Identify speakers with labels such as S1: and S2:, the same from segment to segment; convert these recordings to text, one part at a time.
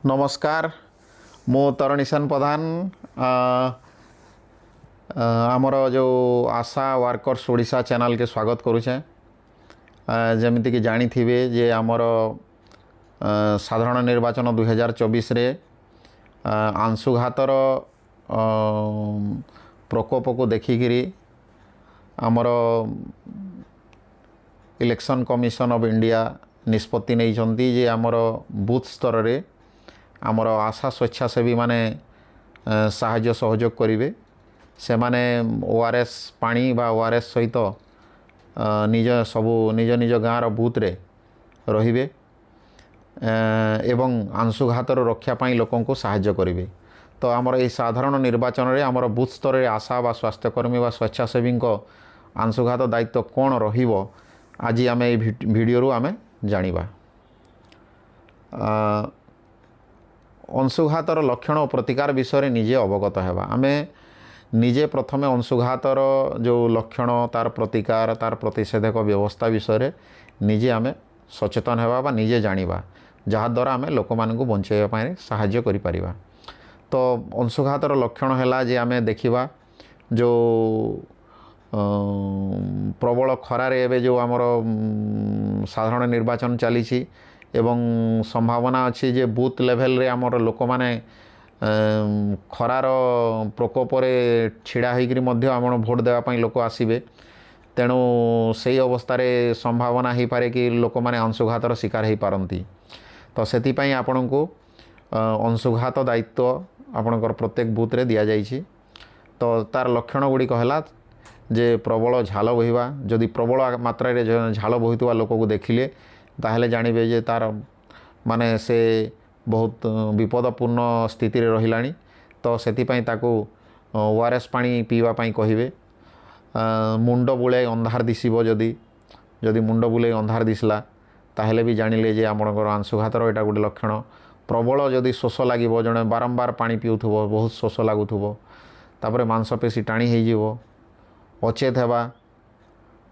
S1: नमस्कार मु तरणीशन प्रधान आमर जो आशा वर्कर्स ओडिशा चैनल के स्वागत करुचे। जमीती कि जानी थे जे आमर साधारण निर्वाचन 2024 रे आंशुघातर प्रकोप को देखिकी आमर इलेक्शन कमिशन ऑफ इंडिया निष्पत्ति नहीं जे आमर बूथ स्तर रे आमर आशा स्वेच्छासेवी माने साहाय्य सहयोग करेंगे से माने ओआरएस पानी बा ओआरएस सहित निज सबू निज निज गाँव बूथ रे रहिबे एवं आंशुघातर रक्षा पाई लोकों को साहाय्य करेंगे। तो आमर ये साधारण निर्वाचन रे आमर बूथ स्तर रे आशा बा स्वास्थ्यकर्मी बा स्वेच्छासेवी आंशुघात दायित्व कौन रहिबो आज आम ये भिडियो आम जानिबा। अंशुघातर लक्षण और प्रतिकार विषय निजे अवगत हेबा। आमे निजे प्रथमे अंशुघातर जो लक्षण तार प्रतिकार तार प्रतिषेधक व्यवस्था विषय निजे आमे सचेतन हेबा बा निजे जानिबा जहाँ द्वारा आमे लोक मानकु बंचाइबा पाई साहाय्य करि परिबा। तो अंशुघातर लक्षण हैला जे आमे देखिबा जो प्रबल खरारे एबे जो आमर साधारण निर्वाचन चली एवं संभावना अच्छी जे बूथ लेवल रे आमर लोक माने खरार प्रकोप रे छिड़ा होइकरी मध्य आमर भोट देवा पई लोक आसीबे। तेणु सही अवस्था रे संभावना हो पारे कि लोक माने अंशुघातर शिकार हो पारंती। तो सेति पई आपन को अंशुघात दायित्व आपनकर प्रत्येक बूथ रे दिया जाइछि। तो तार लक्षण गुडी कहला जे प्रबल झाल बहिबा जदि प्रबल मात्रा रे झाल बहितुवा लोक को देखिले ताहले जानिबे जे तार माने से बहुत विपदपूर्ण स्थिति रे रहिलानी। तो सेति पई ताको ओआरएस पानी पीवा पई कहिबे। मुंड बुले अंधार दिसिबो जदि जदि मुंड बुले अंधार दिसला ताहले भी जानिले जे आपनकर अंशुघातर एटा गोटे लक्षण। प्रबल जदि शोष लागिबो जणे बारंबार पानी पिउथुबो बहुत शोष लागुथुबो तापरे मांसपेशी टाणी हेइ जिवो अचेत हेबा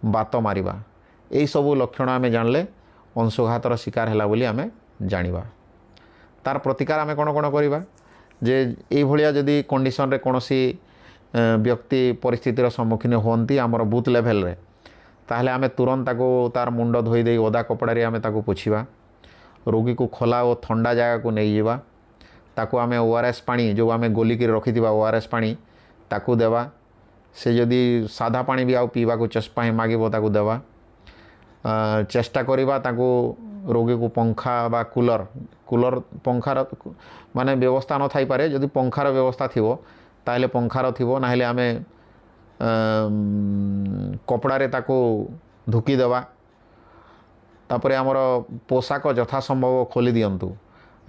S1: बात मारिबा एई सबु लक्षण आमे जानले अंशुघातर शिकार हैला बोली आमे जानिबा। तार प्रतिकार आमे कोन कोन करिबा जे एई भलिया जदि कंडीशन रे कोनोसी व्यक्ति परिस्थितिर सम्मुखीन होंती आमर बूथ लेवल रे ताहले आमे तुरंत ताको तार मुंड धोई देई ओदा कपड़ा रे आमे ताको पोछिबा। रोगी को खोला और ठंडा जगह को नहीं जीवा ताको आमे ओआरएस पानी जो आमे गोली के रखिथिबा ओआरएस पानी ताको देवा। से जदि सादा पानी भी आउ पीवा को चेष्टा मागिबो ताको देवा। चेष्टा करिबा ताको रोगी को पंखा बा कूलर कूलर पंखार माने व्यवस्था न थाई पारे जदि पंखार व्यवस्था थिबो ताहले पंखार थिबो नाहले आमे कपड़ा रे ताको धुकी देवा। तापरे आमर पोशाक यथा संभव खोली दियंतु।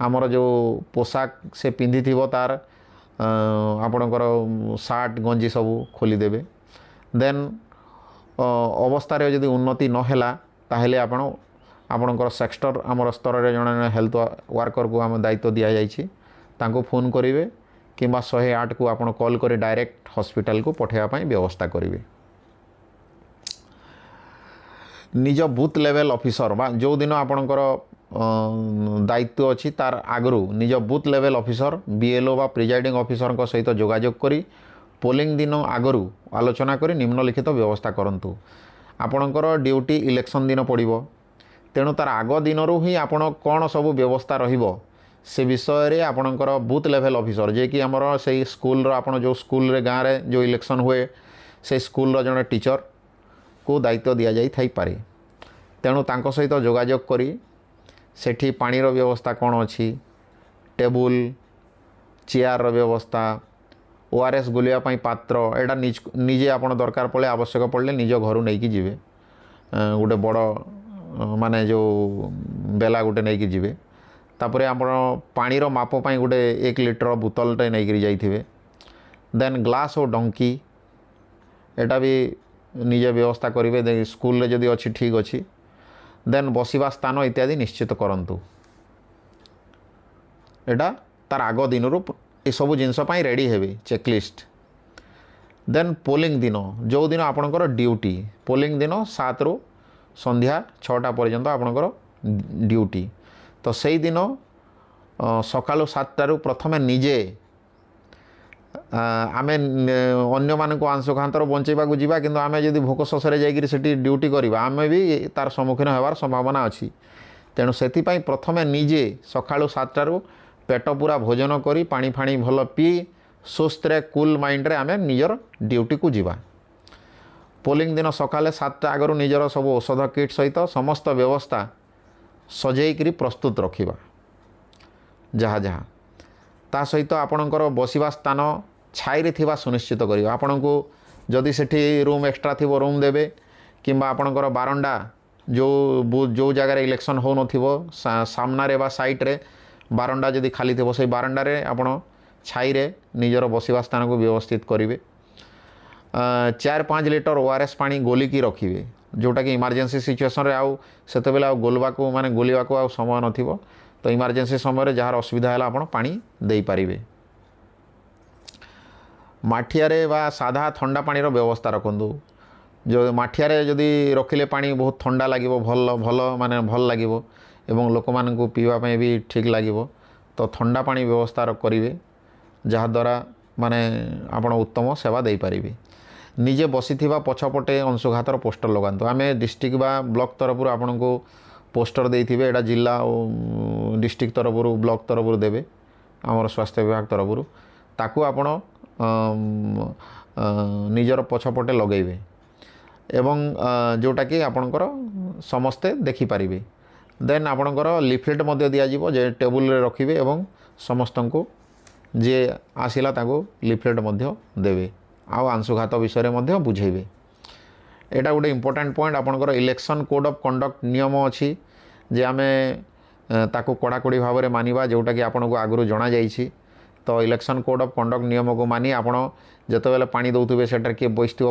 S1: आमर जो पोशाक से पिंधि थिबो तार आपणकर सार्ट गंजी सब खोली देबे। देन अवस्था रे यदि उन्नति न हैला ताहले आपणकर सेक्टर आमर स्तर रे जणे हेल्थ वर्कर को आम दायित्व दिया जाइछि तांको फोन करिवे किंबा 108 को आपण कॉल करे डायरेक्ट हॉस्पिटल को पठेवा पई व्यवस्था करिवे। निज बूथ लेवल ऑफिसर बा जो दिन आपणकर दायित्व अच्छी तार आगरू निज बूथ लेवल ऑफिसर बीएलओ बा प्रिजाइडिंग ऑफिसर को सहित जोगाजोग करी पोलिंग दिन आगरू आलोचना करी निम्नलिखित व्यवस्था करंतु। आपणकर ड्यूटी इलेक्शन दिन पड़िबो तेणु तार आग दिन ही आपण कौन सब व्यवस्था रहिबो से विषय रे आपणकर बूथ लेवल ऑफिसर जे कि हमर से स्कूल रो आपण जो स्कूल रे गाँव रे जो इलेक्शन हुए से स्कूल रो जने टीचर को दायित्व दिया जाई थाई पारे। तेणु तांको सहित जोगाजोग करी सेठी पानी रो व्यवस्था कौन अच्छी टेबुल चेयर रो व्यवस्था ओआरएस गुलिया पाई पात्र एटा निजे आपण दरकार पड़े आवश्यक पड़े निज घर नहीं कि जीवे गोटे बड़ माने जो बेला गोटे नहीं कि जीवे। तापरे आपण पानी रो माप पाई गोटे 1 लिटर बोतल टे नहीं करी जाइथिबे। देन ग्लास और डंकी एटा भी निजे व्यवस्था करेंगे स्कूल रे जदि अच्छी ठीक अच्छी। देन बसिबा स्थान इत्यादि निश्चित करंतु। एटा तार आग दिन ये सब जिनस रेडी हेबे चेकलिस्ट। देन पोलिंग दिन जो दिन आपणकर ड्यूटी पोलिंग दिन 7 रु संध्या 6टा पर्यंत आपणकर ड्यूटी। तो सही दिन ସକାଳୁ 7ଟାରୁ ପ୍ରଥମେ ନିଜେ ଆମେ ଅନ୍ୟମାନଙ୍କୁ ଅଂଶୁଘାତରୁ ବଞ୍ଚାଇବାକୁ ଯିବା, କିନ୍ତୁ ଆମେ ଯଦି ଭୋକ ଶୋଷରେ ଯାଇକରି ସେଠି ଡ୍ୟୁଟି କରିବା ଆମେ ବି ତାର ସମ୍ମୁଖୀନ ହେବାର ସମ୍ଭାବନା ଅଛି। ତେଣୁ ସେଥିପାଇଁ ପ୍ରଥମେ ନିଜେ ସକାଳୁ 7ଟାରୁ ପେଟ ପୁରା ଭୋଜନ କରି ପାଣି ଫାଣି ଭଲ ପିଇ ସୁସ୍ଥରେ କୁଲ୍ ମାଇଣ୍ଡରେ ଆମେ ନିଜର ଡ୍ୟୁଟିକୁ ଯିବା। ପୋଲିଂ ଦିନ ସକାଳେ 7ଟା ଆଗରୁ ନିଜର ସବୁ ଔଷଧ କିଟ୍ ସହିତ ସମସ୍ତ ବ୍ୟବସ୍ଥା ସଜେଇକରି ପ୍ରସ୍ତୁତ ରଖିବା। ଯାହା ତା ସହିତ ଆପଣଙ୍କର ବସିବା ସ୍ଥାନ ଛାଇରେ ଥିବା ସୁନିଶ୍ଚିତ କରିବା। ଆପଣଙ୍କୁ ଯଦି ସେଠି ରୁମ୍ ଏକ୍ସଟ୍ରା ଥିବ ରୁମ୍ ଦେବେ, କିମ୍ବା ଆପଣଙ୍କର ବାରଣ୍ଡା ଯେଉଁ ଜାଗାରେ ଇଲେକ୍ସନ୍ ହେଉନଥିବ ସାମ୍ନାରେ ବା ସାଇଟ୍ରେ ବାରଣ୍ଡା ଯଦି ଖାଲି ଥିବ ସେଇ ବାରଣ୍ଡାରେ ଆପଣ ଛାଇରେ ନିଜର ବସିବା ସ୍ଥାନକୁ ବ୍ୟବସ୍ଥିତ କରିବେ। 4-5 ଲିଟର ORS ପାଣି ଗୋଲିକି ରଖିବେ, ଯେଉଁଟାକି ଇମର୍ଜେନ୍ସି ସିଚୁଏସନ୍ରେ ଆଉ ସେତେବେଳେ ଆଉ ଗୋଲିବାକୁ ଆଉ ସମୟ ନଥିବ। ତ ଇମର୍ଜେନ୍ସି ସମୟରେ ଯାହାର ଅସୁବିଧା ହେଲା ଆପଣ ପାଣି ଦେଇପାରିବେ। ମାଠିଆରେ ବା ସାଧା ଥଣ୍ଡା ପାଣିର ବ୍ୟବସ୍ଥା ରଖନ୍ତୁ। ଯେଉଁ ମାଠିଆରେ ଯଦି ରଖିଲେ ପାଣି ବହୁତ ଥଣ୍ଡା ଲାଗିବ, ଭଲ ଲାଗିବ ଏବଂ ଲୋକମାନଙ୍କୁ ପିଇବା ପାଇଁ ବି ଠିକ୍ ଲାଗିବ। ତ ଥଣ୍ଡା ପାଣି ବ୍ୟବସ୍ଥା କରିବେ, ଯାହାଦ୍ୱାରା ଆପଣ ଉତ୍ତମ ସେବା ଦେଇପାରିବେ। ନିଜେ ବସିଥିବା ପଛପଟେ ଅଂଶୁଘାତର ପୋଷ୍ଟର ଲଗାନ୍ତୁ। ଆମେ ଡିଷ୍ଟ୍ରିକ୍ଟ ବା ବ୍ଲକ୍ ତରଫରୁ ଆପଣଙ୍କୁ ପୋଷ୍ଟର ଦେଇଥିବେ, ଏଇଟା ଜିଲ୍ଲା ଓ ଡିଷ୍ଟ୍ରିକ୍ଟ ତରଫରୁ ବ୍ଲକ୍ ତରଫରୁ ଦେବେ, ଆମର ସ୍ୱାସ୍ଥ୍ୟ ବିଭାଗ ତରଫରୁ। ତାକୁ ଆପଣ ନିଜର ପଛପଟେ ଲଗାଇବେ ଏବଂ ଯେଉଁଟାକି ଆପଣଙ୍କର ସମସ୍ତେ ଦେଖିପାରିବେ। ଦେନ୍ ଆପଣଙ୍କର ଲିଫଲେଟ୍ ମଧ୍ୟ ଦିଆଯିବ, ଯେ ଟେବୁଲରେ ରଖିବେ ଏବଂ ସମସ୍ତଙ୍କୁ ଯିଏ ଆସିଲା ତାଙ୍କୁ ଲିଫଲେଟ୍ ମଧ୍ୟ ଦେବେ ଆଉ ଅଂଶୁଘାତ ବିଷୟରେ ମଧ୍ୟ ବୁଝେଇବେ। ଏଇଟା ଗୋଟେ ଇମ୍ପୋର୍ଟାଣ୍ଟ ପଏଣ୍ଟ। ଆପଣଙ୍କର ଇଲେକ୍ସନ୍ କୋଡ଼୍ ଅଫ୍ କଣ୍ଡକ୍ଟ ନିୟମ ଅଛି ଯେ ଆମେ ତାକୁ କଡ଼ାକଡ଼ି ଭାବରେ ମାନିବା, ଯେଉଁଟାକି ଆପଣଙ୍କୁ ଆଗରୁ ଜଣାଯାଇଛି। ତ ଇଲେକ୍ସନ୍ କୋଡ଼୍ ଅଫ୍ କଣ୍ଡକ୍ଟ ନିୟମକୁ ମାନି ଆପଣ ଯେତେବେଳେ ପାଣି ଦେଉଥିବେ ସେଠାରେ କିଏ ବସିଥିବ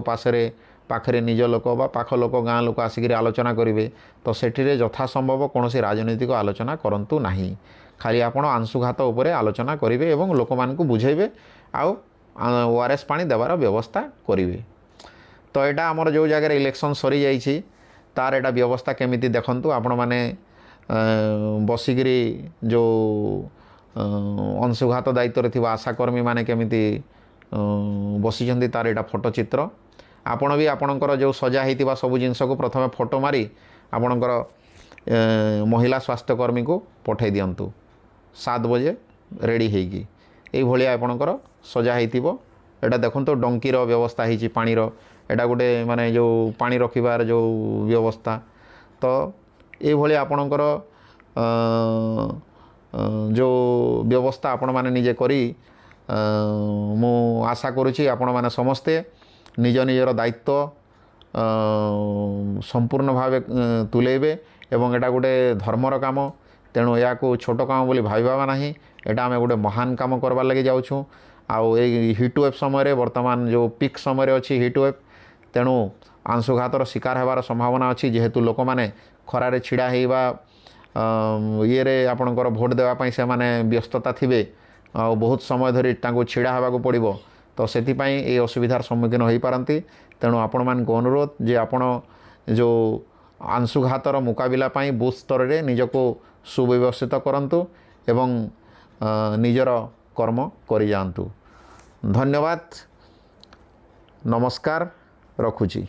S1: ପାଖରେ ନିଜ ଲୋକ ବା ପାଖ ଲୋକ ଗାଁ ଲୋକ ଆସିକରି ଆଲୋଚନା କରିବେ, ତ ସେଠିରେ ଯଥାସମ୍ଭବ କୌଣସି ରାଜନୈତିକ ଆଲୋଚନା କରନ୍ତୁ ନାହିଁ। ଖାଲି ଆପଣ ଅଂଶୁଘାତ ଉପରେ ଆଲୋଚନା କରିବେ ଏବଂ ଲୋକମାନଙ୍କୁ ବୁଝେଇବେ ଆଉ ORS ପାଣି ଦେବାର ବ୍ୟବସ୍ଥା କରିବେ। ତ ଏଇଟା ଆମର ଯେଉଁ ଜାଗାରେ ଇଲେକ୍ସନ୍ ସରିଯାଇଛି ତାର ଏଇଟା ବ୍ୟବସ୍ଥା କେମିତି ଦେଖନ୍ତୁ। ଆପଣମାନେ ବସିକିରି ଯେଉଁ ଅଂଶୁଘାତ ଦାୟିତ୍ୱରେ ଥିବା ଆଶାକର୍ମୀମାନେ କେମିତି ବସିଛନ୍ତି ତାର ଏଇଟା ଫଟୋ ଚିତ୍ର। ଆପଣ ବି ଆପଣଙ୍କର ଯେଉଁ ସଜା ହେଇଥିବା ସବୁ ଜିନିଷକୁ ପ୍ରଥମେ ଫଟୋ ମାରି ଆପଣଙ୍କର ମହିଳା ସ୍ୱାସ୍ଥ୍ୟକର୍ମୀକୁ ପଠାଇ ଦିଅନ୍ତୁ 7 ବଜେ ରେଡ଼ି ହେଇକି। ଏଇଭଳିଆ ଆପଣଙ୍କର ସଜା ହେଇଥିବ। ଏଇଟା ଦେଖନ୍ତୁ ଡଙ୍କିର ବ୍ୟବସ୍ଥା ହେଇଛି ପାଣିର, ଏଇଟା ଗୋଟେ ଯେଉଁ ପାଣି ରଖିବାର ଯେଉଁ ବ୍ୟବସ୍ଥା। ତ ଏଇଭଳି ଆପଣଙ୍କର ଯେଉଁ ବ୍ୟବସ୍ଥା ଆପଣମାନେ ନିଜେ କରି ମୁଁ ଆଶା କରୁଛି ଆପଣମାନେ ସମସ୍ତେ ନିଜର ଦାୟିତ୍ୱ ସମ୍ପୂର୍ଣ୍ଣ ଭାବେ ତୁଲେଇବେ ଏବଂ ଏଇଟା ଗୋଟେ ଧର୍ମର କାମ। ତେଣୁ ଏହାକୁ ଛୋଟ କାମ ବୋଲି ଭାବିବା ନାହିଁ। ଏଇଟା ଆମେ ଗୋଟେ ମହାନ କାମ କରବାର୍ ଲାଗି ଯାଉଛୁ। ଆଉ ଏଇ ହିଟ୍ ୱେଭ୍ ସମୟରେ ବର୍ତ୍ତମାନ ଯେଉଁ ପିକ୍ ସମୟରେ ଅଛି ହିଟ୍ ୱେଭ୍, ତେଣୁ ଅଂଶୁଘାତର ଶିକାର ହେବାର ସମ୍ଭାବନା ଅଛି। ଯେହେତୁ ଲୋକମାନେ ଖରାରେ ଛିଡ଼ା ହେଇବା ଇଏରେ ଆପଣଙ୍କର ଭୋଟ୍ ଦେବା ପାଇଁ ସେମାନେ ବ୍ୟସ୍ତତା ଥିବେ ଆଉ ବହୁତ ସମୟ ଧରି ତାଙ୍କୁ ଛିଡ଼ା ହେବାକୁ ପଡ଼ିବ, ତ ସେଥିପାଇଁ এই ଅସୁବିଧାର ସମ୍ମୁଖୀନ ହୋଇପାରନ୍ତି। ତେଣୁ ଆପଣମାନଙ୍କୁ ଅନୁରୋଧ ଯେ ଆପଣ ଯେଉଁ ଅଂଶୁଘାତର ମୁକାବିଲା ପାଇଁ ବୁଥ୍ ସ୍ତରରେ ନିଜକୁ ସୁବ୍ୟବସ୍ଥିତ କରନ୍ତୁ ଏବଂ ନିଜର କର୍ମ କରିଯାଆନ୍ତୁ। ଧନ୍ୟବାଦ, ନମସ୍କାର, ରଖୁଛି।